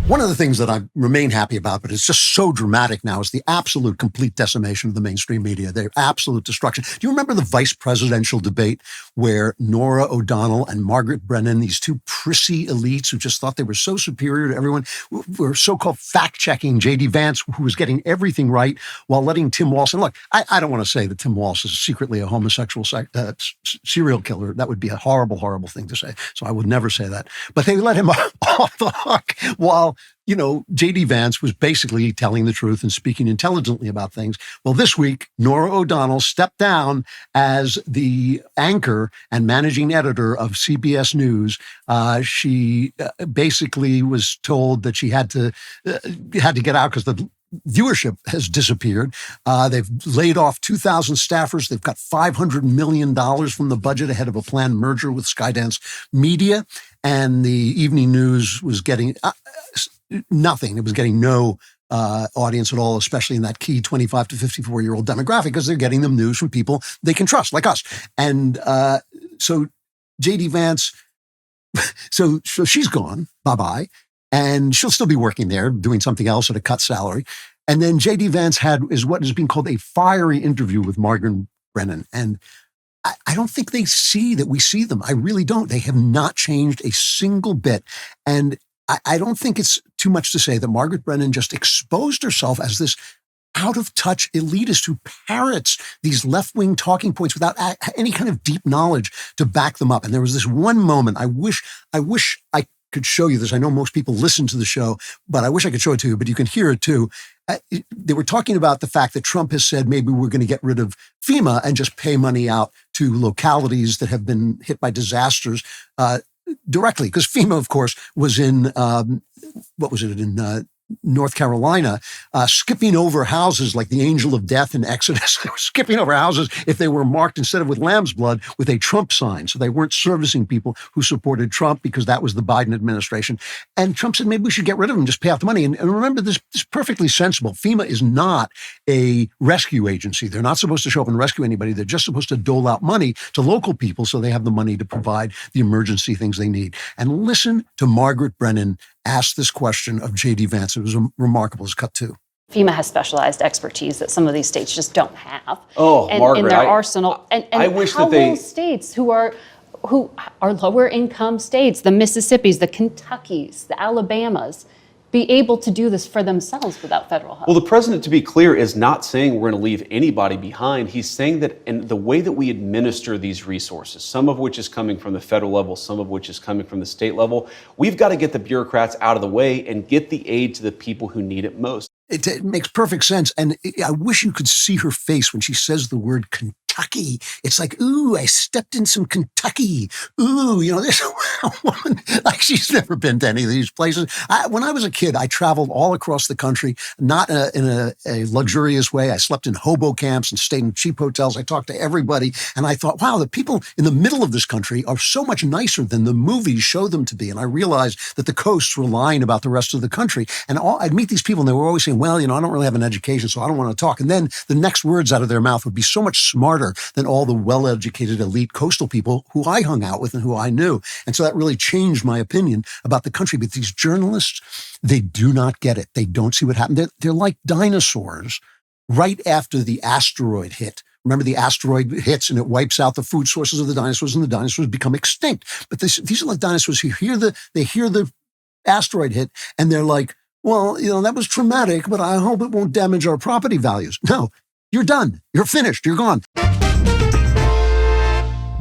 One of the things that I remain happy about, but it's just so dramatic now, is the absolute complete decimation of the mainstream media, their absolute destruction. Do you remember the vice presidential debate where Norah O'Donnell and Margaret Brennan, these two prissy elites who just thought they were so superior to everyone, were so-called fact-checking J.D. Vance, who was getting everything right, while letting Tim Walsh, and look, I don't want to say that Tim Walsh is secretly a homosexual serial killer. That would be a horrible, horrible thing to say. So I would never say that. But they let him off the hook while J.D. Vance was basically telling the truth and speaking intelligently about things. Well, this week, Norah O'Donnell stepped down as the anchor and managing editor of CBS News. She basically was told that she had to get out because the viewership has disappeared. They've laid off 2,000 staffers. They've got $500 million from the budget ahead of a planned merger with Skydance Media. And the evening news was getting nothing. It was getting no audience at all, especially in that key 25 to 54-year-old demographic, because they're getting them news from people they can trust, like us. And so J.D. Vance, so she's gone, bye-bye. And she'll still be working there, doing something else at a cut salary. And then J.D. Vance is what is being called a fiery interview with Margaret Brennan. And I don't think they see that we see them. I really don't. They have not changed a single bit. And I don't think it's too much to say that Margaret Brennan just exposed herself as this out-of-touch elitist who parrots these left-wing talking points without any kind of deep knowledge to back them up. And there was this one moment, I wish I could show you this. I know most people listen to the show, but I wish I could show it to you, but you can hear it too. They were talking about the fact that Trump has said maybe we're going to get rid of FEMA and just pay money out to localities that have been hit by disasters directly. Because FEMA, of course, was in, North Carolina, skipping over houses like the angel of death in Exodus. They were skipping over houses if they were marked, instead of with lamb's blood, with a Trump sign. So they weren't servicing people who supported Trump because that was the Biden administration. And Trump said, maybe we should get rid of them, just pay out the money. And remember, this is perfectly sensible. FEMA is not a rescue agency. They're not supposed to show up and rescue anybody. They're just supposed to dole out money to local people so they have the money to provide the emergency things they need. And listen to Margaret Brennan ask this question of J.D. Vance. It was remarkable. It's cut two. FEMA has specialized expertise that some of these states just don't have. Margaret, in their arsenal. And I wish how that they... will states who are lower income states, the Mississippis, the Kentuckys, the Alabamas, be able to do this for themselves without federal help? Well, the president, to be clear, is not saying we're going to leave anybody behind. He's saying that in the way that we administer these resources, some of which is coming from the federal level, some of which is coming from the state level, we've got to get the bureaucrats out of the way and get the aid to the people who need it most. It makes perfect sense. And I wish you could see her face when she says the word Kentucky. It's like, ooh, I stepped in some Kentucky. Ooh, there's a woman, like she's never been to any of these places. When I was a kid, I traveled all across the country, not in a luxurious way. I slept in hobo camps and stayed in cheap hotels. I talked to everybody. And I thought, wow, the people in the middle of this country are so much nicer than the movies show them to be. And I realized that the coasts were lying about the rest of the country. And I'd meet these people and they were always saying, well, I don't really have an education, so I don't want to talk. And then the next words out of their mouth would be so much smarter than all the well-educated elite coastal people who I hung out with and who I knew. And so that really changed my opinion about the country. But these journalists, they do not get it. They don't see what happened. They're like dinosaurs right after the asteroid hit. Remember, the asteroid hits and it wipes out the food sources of the dinosaurs, and the dinosaurs become extinct. But these are like dinosaurs who they hear the asteroid hit, and they're like, well, that was traumatic, but I hope it won't damage our property values. No, you're done. You're finished. You're gone.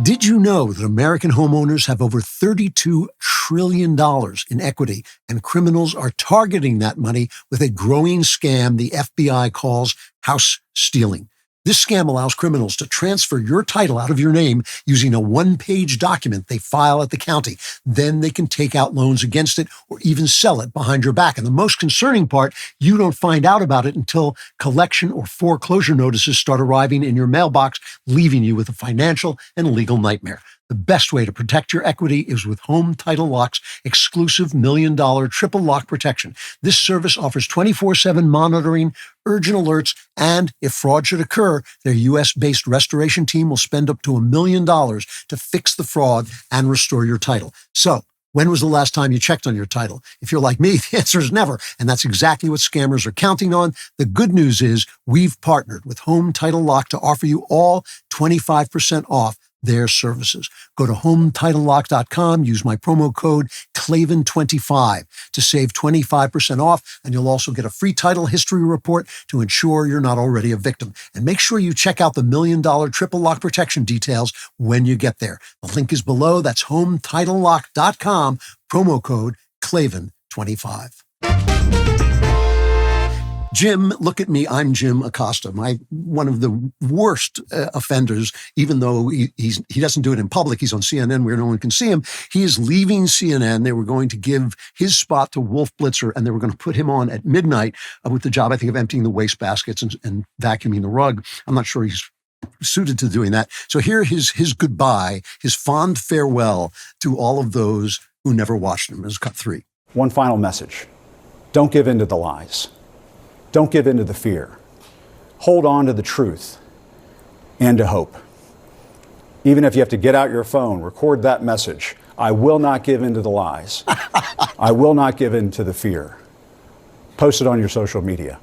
Did you know that American homeowners have over $32 trillion in equity, and criminals are targeting that money with a growing scam the FBI calls house stealing? This scam allows criminals to transfer your title out of your name using a one-page document they file at the county. Then they can take out loans against it or even sell it behind your back. And the most concerning part, you don't find out about it until collection or foreclosure notices start arriving in your mailbox, leaving you with a financial and legal nightmare. The best way to protect your equity is with Home Title Lock's exclusive $1 million triple lock protection. This service offers 24/7 monitoring, urgent alerts, and if fraud should occur, their U.S.-based restoration team will spend up to $1 million to fix the fraud and restore your title. So When was the last time you checked on your title? If you're like me, the answer is never. And that's exactly what scammers are counting on. The good news is we've partnered with Home Title Lock to offer you all 25% off their services. Go to HomeTitleLock.com, use my promo code Klavan25 to save 25% off, and you'll also get a free title history report to ensure you're not already a victim. And make sure you check out the $1 Million Triple Lock Protection details when you get there. The link is below. That's HomeTitleLock.com, promo code Klavan25. Jim, look at me. I'm Jim Acosta. One of the worst offenders, even though he doesn't do it in public. He's on CNN where no one can see him. He is leaving CNN. They were going to give his spot to Wolf Blitzer, and they were going to put him on at midnight with the job, I think, of emptying the waste baskets and vacuuming the rug. I'm not sure he's suited to doing that. So here his goodbye, his fond farewell to all of those who never watched him. This is cut 3. One final message. Don't give in to the lies. Don't give in to the fear. Hold on to the truth and to hope. Even if you have to get out your phone, record that message. I will not give in to the lies. I will not give in to the fear. Post it on your social media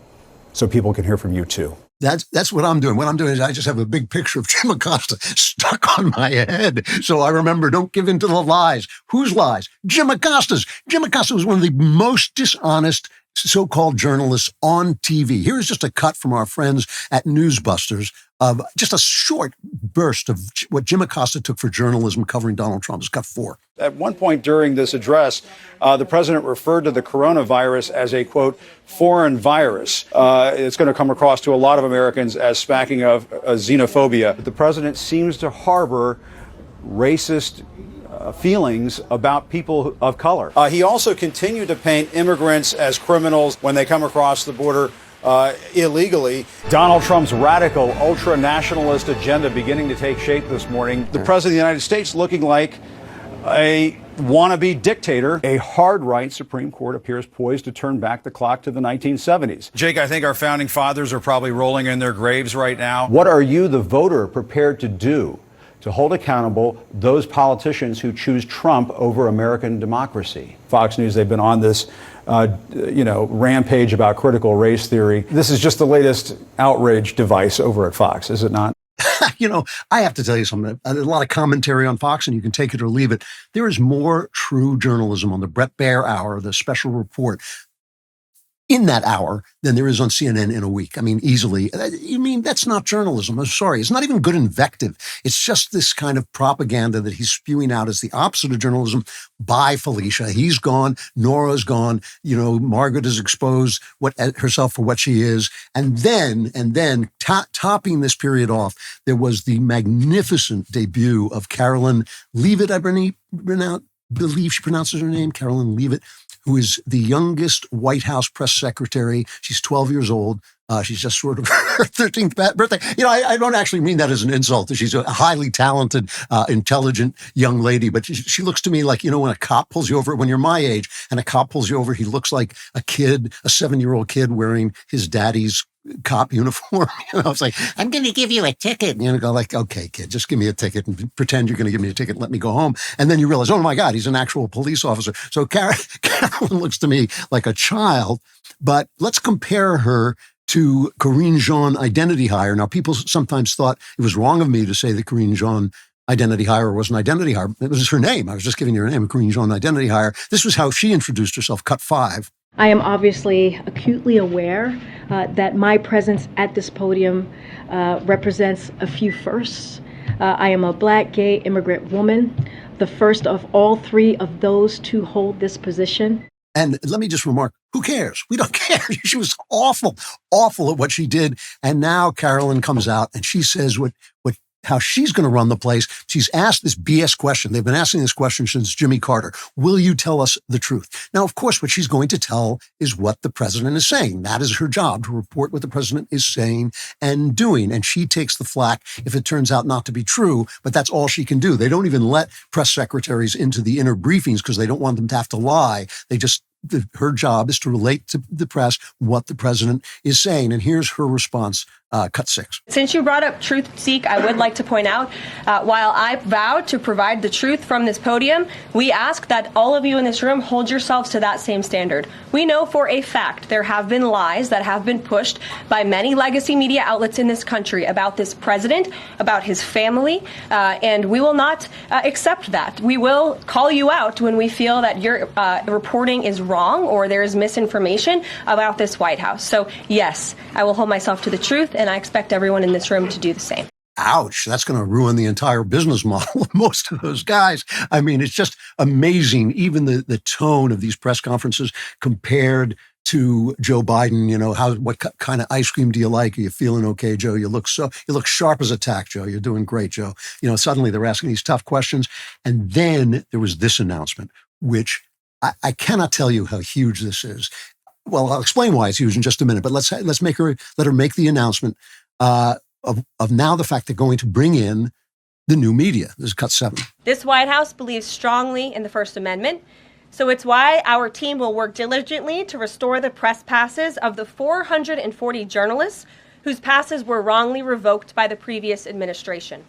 so people can hear from you too. That's what I'm doing. What I'm doing is I just have a big picture of Jim Acosta stuck on my head. So I remember, don't give in to the lies. Whose lies? Jim Acosta's. Jim Acosta was one of the most dishonest so-called journalists on TV. Here's just a cut from our friends at Newsbusters of just a short burst of what Jim Acosta took for journalism covering Donald Trump. It's cut 4. At one point during this address, the president referred to the coronavirus as a, quote, foreign virus. It's going to come across to a lot of Americans as smacking of xenophobia. The president seems to harbor racist feelings about people of color. He also continued to paint immigrants as criminals when they come across the border illegally. Donald Trump's radical ultra-nationalist agenda beginning to take shape this morning. The president of the United States looking like a wannabe dictator. A hard-right Supreme Court appears poised to turn back the clock to the 1970s. Jake, I think our founding fathers are probably rolling in their graves right now. What are you, the voter, prepared to do to hold accountable those politicians who choose Trump over American democracy? Fox News, they've been on this, rampage about critical race theory. This is just the latest outrage device over at Fox, is it not? I have to tell you something. There's a lot of commentary on Fox, and you can take it or leave it. There is more true journalism on the Bret Baier Hour, the special report, in that hour than there is on CNN in a week. I mean, easily. That's not journalism. I'm sorry. It's not even good invective. It's just this kind of propaganda that he's spewing out as the opposite of journalism. Bye, Felicia. He's gone. Nora's gone. Margaret has exposed herself for what she is. And then topping this period off, there was the magnificent debut of Carolyn Leavitt, I believe she pronounces her name, Carolyn Leavitt, who is the youngest White House press secretary. She's 12 years old. She's just sort of her 13th birthday. I don't actually mean that as an insult. She's a highly talented, intelligent young lady, but she looks to me like, when a cop pulls you over, when you're my age and a cop pulls you over, he looks like a 7-year-old kid wearing his daddy's cop uniform. It's like, I'm going to give you a ticket. And go like, okay, kid, just give me a ticket and pretend you're going to give me a ticket and let me go home. And then you realize, oh my God, he's an actual police officer. So Carolyn looks to me like a child, but let's compare her to Karine Jean Identity Hire. Now, people sometimes thought it was wrong of me to say that Karine Jean Identity Hire was an identity hire. It was her name. I was just giving you her name, Karine Jean Identity Hire. This was how she introduced herself, cut 5. I am obviously acutely aware that my presence at this podium represents a few firsts. I am a Black, gay, immigrant woman, the first of all 3 of those to hold this position. And let me just remark, who cares? We don't care. She was awful at what she did. And now Carolyn comes out and she says how she's going to run the place. She's asked this BS question. They've been asking this question since Jimmy Carter. Will you tell us the truth? Now, of course, what she's going to tell is what the president is saying. That is her job, to report what the president is saying and doing. And she takes the flack if it turns out not to be true, but that's all she can do. They don't even let press secretaries into the inner briefings because they don't want them to have to lie. Her job is to relate to the press what the president is saying. And here's her response cut 6. Since you brought up Truth Seek, I would like to point out, while I vowed to provide the truth from this podium, we ask that all of you in this room hold yourselves to that same standard. We know for a fact there have been lies that have been pushed by many legacy media outlets in this country about this president, about his family, and we will not accept that. We will call you out when we feel that your reporting is wrong or there is misinformation about this White House. So, yes, I will hold myself to the truth, and I expect everyone in this room to do the same. Ouch, that's going to ruin the entire business model of most of those guys. I mean, it's just amazing, even the tone of these press conferences compared to Joe Biden. You know, what kind of ice cream do you like? Are you feeling okay, Joe? You look sharp as a tack, Joe. You're doing great, Joe. You know, suddenly they're asking these tough questions. And then there was this announcement, which I cannot tell you how huge this is. Well, I'll explain why it's huge in just a minute, but let her make the announcement of now the fact they're going to bring in the new media. This is cut 7. This White House believes strongly in the First Amendment, so it's why our team will work diligently to restore the press passes of the 440 journalists whose passes were wrongly revoked by the previous administration.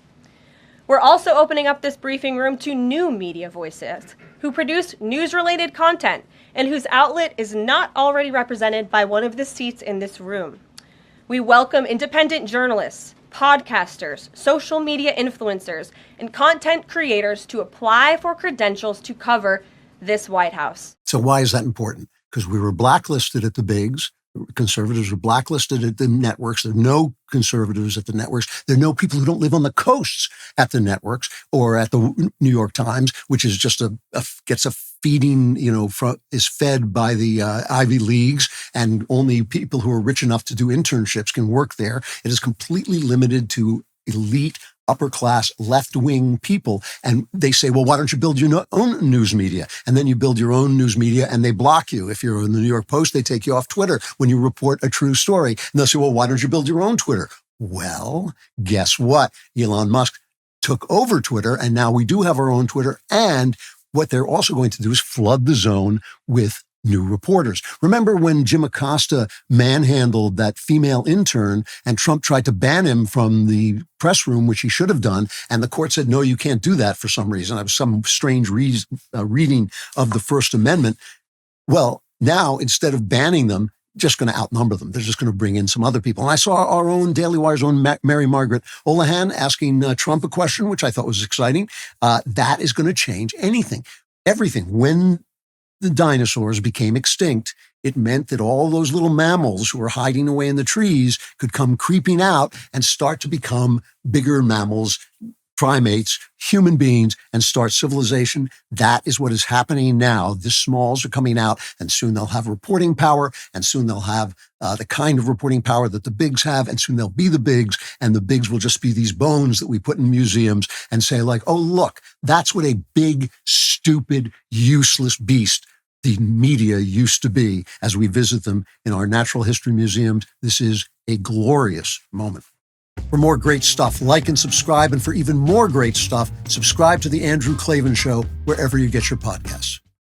We're also opening up this briefing room to new media voices who produce news-related content and whose outlet is not already represented by one of the seats in this room. We welcome independent journalists, podcasters, social media influencers, and content creators to apply for credentials to cover this White House. So why is that important? Because we were blacklisted at the bigs. Conservatives were blacklisted at the networks. There are no conservatives at the networks. There are no people who don't live on the coasts at the networks or at the New York Times, which is just gets a feeding, is fed by the Ivy Leagues, and only people who are rich enough to do internships can work there. It is completely limited to elite, upper-class, left-wing people. And they say, well, why don't you build your own news media? And then you build your own news media and they block you. If you're in the New York Post, they take you off Twitter when you report a true story. And they'll say, well, why don't you build your own Twitter? Well, guess what? Elon Musk took over Twitter, and now we do have our own Twitter. And what they're also going to do is flood the zone with new reporters. Remember when Jim Acosta manhandled that female intern and Trump tried to ban him from the press room, which he should have done, and the court said, no, you can't do that for some reason. It was some strange reading of the First Amendment. Well, now, instead of banning them, just going to outnumber them. They're just going to bring in some other people. And I saw our own Daily Wire's own Mary Margaret Olahan asking Trump a question, which I thought was exciting. That is going to change everything. When the dinosaurs became extinct, it meant that all those little mammals who were hiding away in the trees could come creeping out and start to become bigger mammals, primates, human beings, and start civilization. That is what is happening now. The smalls are coming out, and soon they'll have reporting power, and soon they'll have the kind of reporting power that the bigs have, and soon they'll be the bigs, and the bigs will just be these bones that we put in museums and say like, oh, look, that's what a big, stupid, useless beast the media used to be as we visit them in our natural history museums. This is a glorious moment. For more great stuff, like and subscribe. And for even more great stuff, subscribe to The Andrew Klavan Show wherever you get your podcasts.